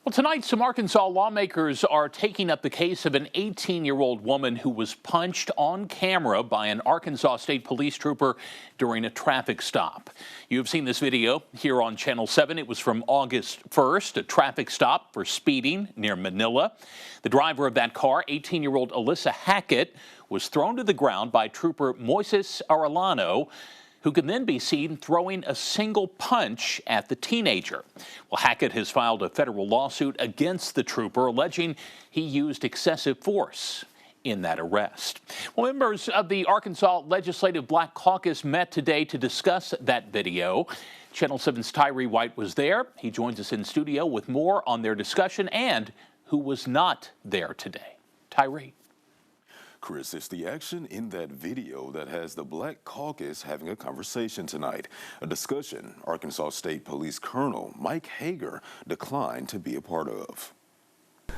Well, tonight, some Arkansas lawmakers are taking up the case of an 18-year-old woman who was punched on camera by an Arkansas State Police trooper during a traffic stop. You have seen this video here on Channel 7. It was from August 1st, a traffic stop for speeding near Manila. The driver of that car, 18-year-old Alyssa Hackett, was thrown to the ground by Trooper Moises Arellano, who can then be seen throwing a single punch at the teenager. Well, Hackett has filed a federal lawsuit against the trooper, alleging he used excessive force in that arrest. Well, members of the Arkansas Legislative Black Caucus met today to discuss that video. Channel 7's Tyree White was there. He joins us in studio with more on their discussion and who was not there today. Tyree. Chris, it's the action in that video that has the Black Caucus having a conversation tonight. A discussion Arkansas State Police Colonel Mike Hagar declined to be a part of.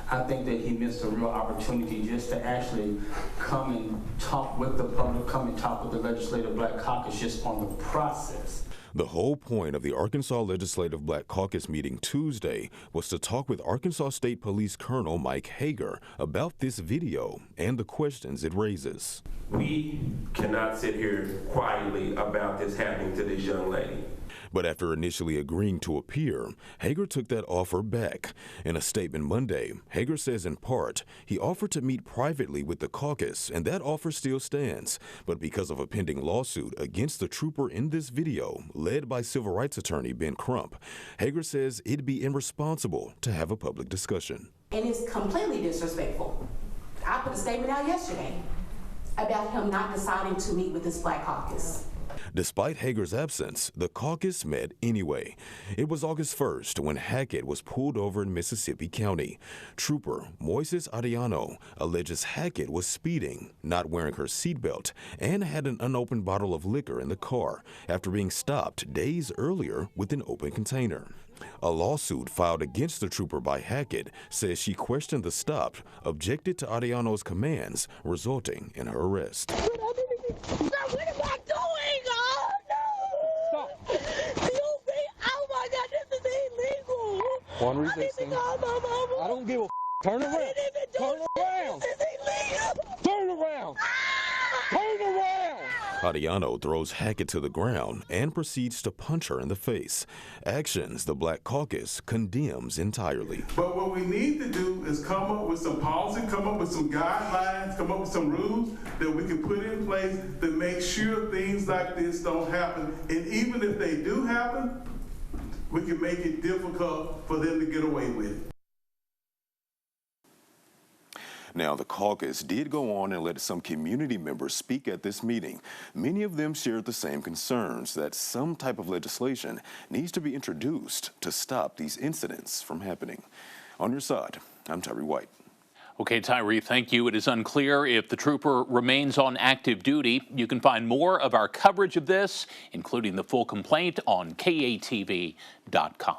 I think that he missed a real opportunity just to actually come and talk with the public, come and talk with the Legislative Black Caucus just on the process. The whole point of the Arkansas Legislative Black Caucus meeting Tuesday was to talk with Arkansas State Police Colonel Mike Hagar about this video and the questions it raises. We cannot sit here quietly about this happening to this young lady. But after initially agreeing to appear, Hagar took that offer back. In a statement Monday, Hagar says in part, he offered to meet privately with the caucus, and that offer still stands. But because of a pending lawsuit against the trooper in this video, led by civil rights attorney Ben Crump, Hagar says it'd be irresponsible to have a public discussion. And it's completely disrespectful. I put a statement out yesterday about him not deciding to meet with this Black Caucus. Despite Hagar's absence, the caucus met anyway. It was August 1st when Hackett was pulled over in Mississippi County. Trooper Moises Arellano alleges Hackett was speeding, not wearing her seatbelt, and had an unopened bottle of liquor in the car after being stopped days earlier with an open container. A lawsuit filed against the trooper by Hackett says she questioned the stop, objected to Arellano's commands, resulting in her arrest. What am I doing? Oh, no! Stop. Oh, my God, this is illegal. One resistance. I don't give a Turn around. Turn around. This is illegal. Turn around. Turn around. Arellano throws Hackett to the ground and proceeds to punch her in the face. Actions the Black Caucus condemns entirely. But what we need to do is come up with some policy, come up with some guidelines, come up with some rules that we can put in place to make sure things like this don't happen. And even if they do happen, we can make it difficult for them to get away with it. Now, the caucus did go on and let some community members speak at this meeting. Many of them shared the same concerns that some type of legislation needs to be introduced to stop these incidents from happening. On your side, I'm Tyree White. Okay, Tyree, thank you. It is unclear if the trooper remains on active duty. You can find more of our coverage of this, including the full complaint, on KATV.com.